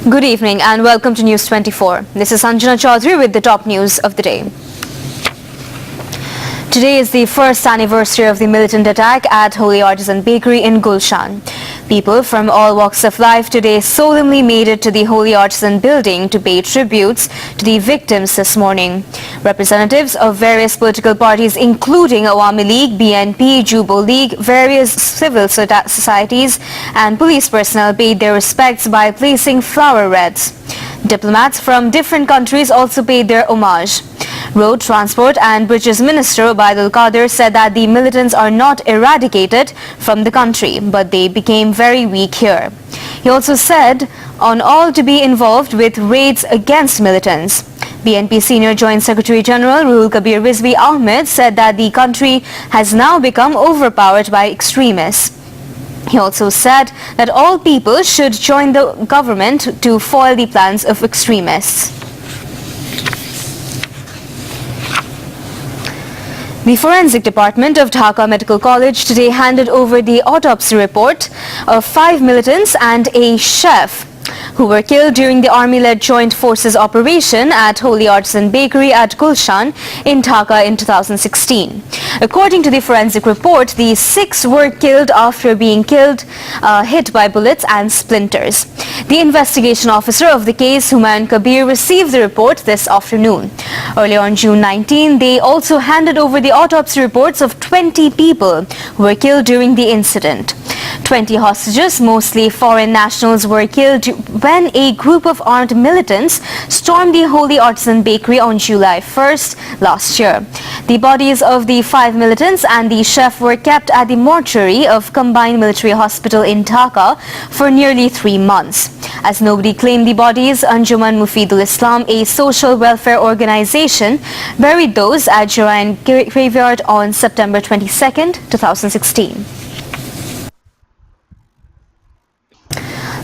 Good evening and welcome to News 24. This is Sanjana Chaudhary with the top news of the day. Today is the first anniversary of the militant attack at Holy Artisan Bakery in Gulshan. People from all walks of life today solemnly made it to the Holy Artisan building to pay tributes to the victims this morning. Representatives of various political parties including Awami League, BNP, Jubo League, various civil societies and police personnel paid their respects by placing flower wreaths. Diplomats from different countries also paid their homage. Road Transport and Bridges Minister Obaidul Qadir said that the militants are not eradicated from the country, but they became very weak here. He also said on all to be involved with raids against militants. BNP Senior Joint Secretary General Ruhul Kabir Rizvi Ahmed said that the country has now become overpowered by extremists. He also said that all people should join the government to foil the plans of extremists. The Forensic Department of Dhaka Medical College today handed over the autopsy report of 5 militants and a chef who were killed during the army-led joint forces operation at Holy Artisan Bakery at Gulshan in Dhaka in 2016. According to the forensic report, the 6 were killed after being hit by bullets and splinters. The investigation officer of the case, Humayun Kabir, received the report this afternoon. Earlier on June 19, they also handed over the autopsy reports of 20 people who were killed during the incident. 20 hostages, mostly foreign nationals, were killed when a group of armed militants stormed the Holy Artisan Bakery on July 1st last year. The bodies of the 5 militants and the chef were kept at the mortuary of Combined Military Hospital in Dhaka for nearly 3 months. As nobody claimed the bodies, Anjuman Mufidul Islam, a social welfare organization, buried those at Jarayan Graveyard on September 22nd, 2016.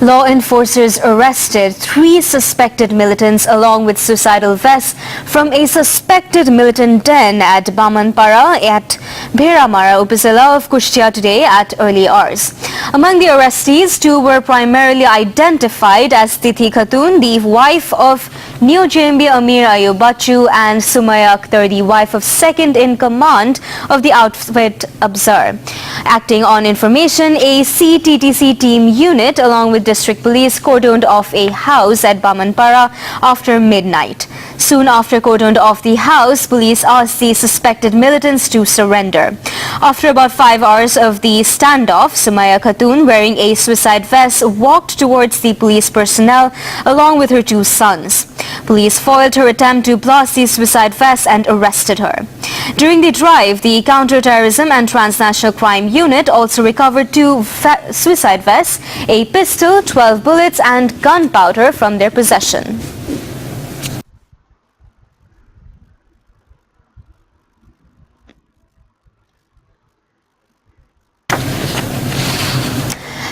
Law enforcers arrested 3 suspected militants along with suicidal vests from a suspected militant den at Bamanpara at Bheramara Upazila of Kushtia today at early hours. Among the arrestees, 2 were primarily identified as Tithi Khatun, the wife of Neo JMB Amir Ayub Bachu, and Sumaya Akhtar, the wife of second in command of the outfit Abzar. Acting on information, a CTTC team unit along with District Police cordoned off a house at Bamanpara after midnight. Soon after cordoned off the house, police asked the suspected militants to surrender. After about 5 hours of the standoff, Sumaya Khatun, wearing a suicide vest, walked towards the police personnel along with her 2 sons. Police foiled her attempt to blast the suicide vest and arrested her. During the drive, the Counter-Terrorism and Transnational Crime Unit also recovered 2 suicide vests, a pistol, 12 bullets and gunpowder from their possession.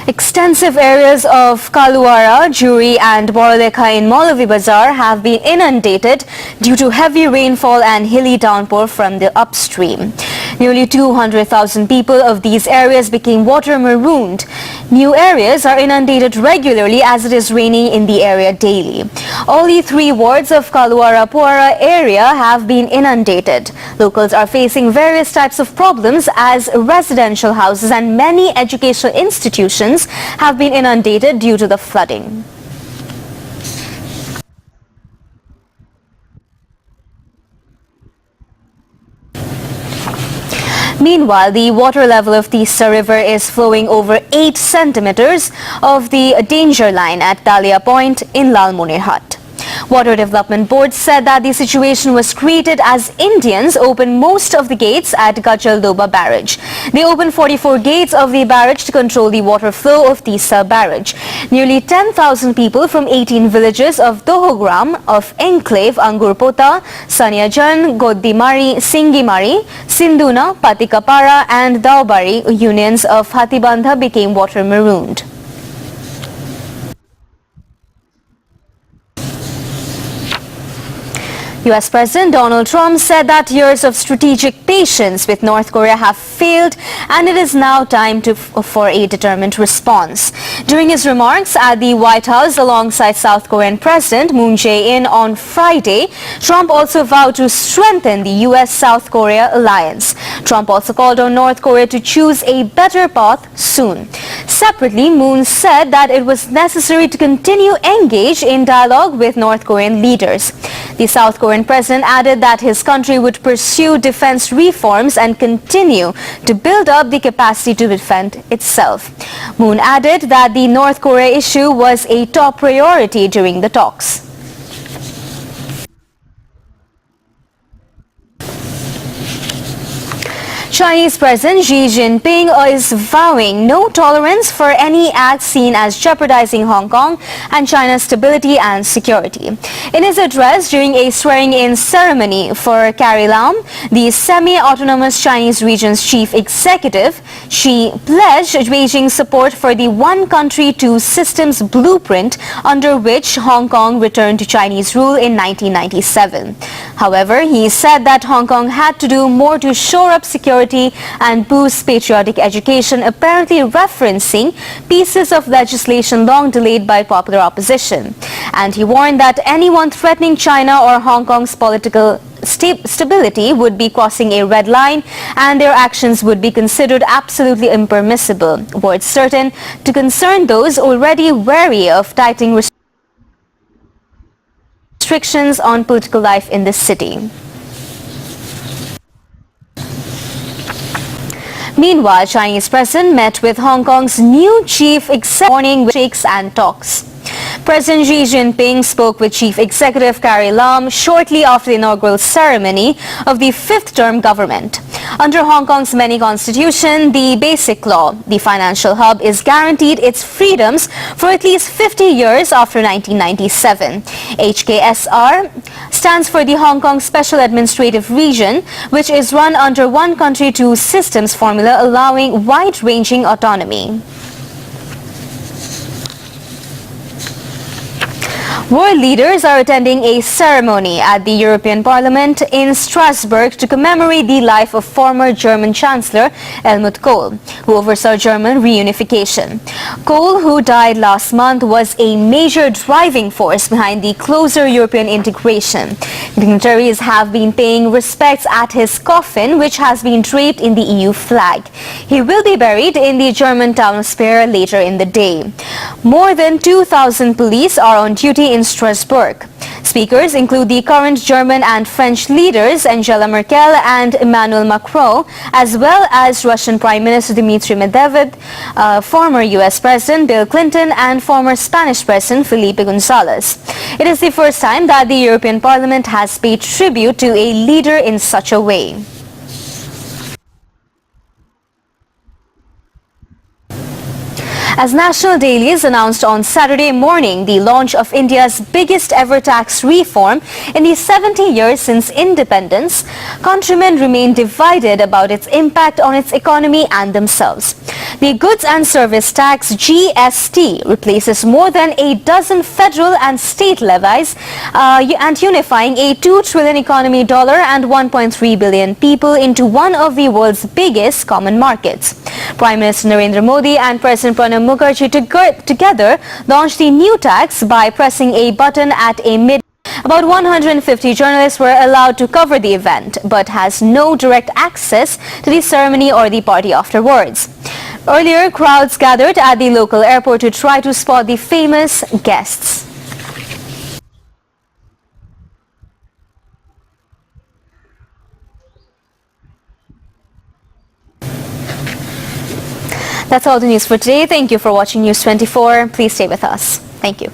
Extensive areas of Kaluara, Juri and Borolekha in Maulavi Bazar have been inundated due to heavy rainfall and hilly downpour from the upstream. Nearly 200,000 people of these areas became water marooned. New areas are inundated regularly as it is raining in the area daily. All the 3 wards of Kaluara-Puara area have been inundated. Locals are facing various types of problems as residential houses and many educational institutions have been inundated due to the flooding. Meanwhile, the water level of the Tista River is flowing over 8 centimeters of the danger line at Dalia Point in Lalmonirhat. Water Development Board said that the situation was created as Indians opened most of the gates at Gajaldobha Barrage. They opened 44 gates of the barrage to control the water flow of Tista Barrage. Nearly 10,000 people from 18 villages of Dohogram, of Enclave, Angurpota, Saniajan, Goddimari, Singimari, Sinduna, Patikapara and Daubari unions of Hatibandha became water marooned. US President Donald Trump said that years of strategic patience with North Korea have failed and it is now time for a determined response. During his remarks at the White House alongside South Korean President Moon Jae-in on Friday, Trump also vowed to strengthen the US-South Korea alliance. Trump also called on North Korea to choose a better path soon. Separately, Moon said that it was necessary to continue engage in dialogue with North Korean leaders. The South Korean president added that his country would pursue defense reforms and continue to build up the capacity to defend itself. Moon added that the North Korea issue was a top priority during the talks. Chinese President Xi Jinping is vowing no tolerance for any act seen as jeopardizing Hong Kong and China's stability and security. In his address during a swearing-in ceremony for Carrie Lam, the semi-autonomous Chinese region's chief executive, Xi pledged Beijing's support for the one country, two systems blueprint under which Hong Kong returned to Chinese rule in 1997. However, he said that Hong Kong had to do more to shore up security and boost patriotic education, apparently referencing pieces of legislation long delayed by popular opposition. And he warned that anyone threatening China or Hong Kong's political stability would be crossing a red line and their actions would be considered absolutely impermissible, words certain to concern those already wary of tightening restrictions on political life in the city. Meanwhile, Chinese President met with Hong Kong's new chief executive morning with shakes and talks. President Xi Jinping spoke with Chief Executive Carrie Lam shortly after the inaugural ceremony of the fifth-term government. Under Hong Kong's many constitution, the Basic Law, the financial hub is guaranteed its freedoms for at least 50 years after 1997. HKSR stands for the Hong Kong Special Administrative Region, which is run under one country, two systems formula, allowing wide-ranging autonomy. World leaders are attending a ceremony at the European Parliament in Strasbourg to commemorate the life of former German Chancellor Helmut Kohl, who oversaw German reunification. Kohl, who died last month, was a major driving force behind the closer European integration. Dignitaries have been paying respects at his coffin, which has been draped in the EU flag. He will be buried in the German town square later in the day. More than 2,000 police are on duty in Strasbourg. Speakers include the current German and French leaders Angela Merkel and Emmanuel Macron, as well as Russian Prime Minister Dmitry Medvedev, former US President Bill Clinton, and former Spanish President Felipe González. It is the first time that the European Parliament has paid tribute to a leader in such a way. As national dailies announced on Saturday morning the launch of India's biggest ever tax reform in the 70 years since independence, countrymen remain divided about its impact on its economy and themselves. The Goods and Service Tax (GST) replaces more than a dozen federal and state levies and unifying a $2 trillion economy and 1.3 billion people into one of the world's biggest common markets. Prime Minister Narendra Modi and President Pranab Mukherjee together launched the new tax by pressing a button at a mid. About 150 journalists were allowed to cover the event, but has no direct access to the ceremony or the party afterwards. Earlier, crowds gathered at the local airport to try to spot the famous guests. That's all the news for today. Thank you for watching News 24. Please stay with us. Thank you.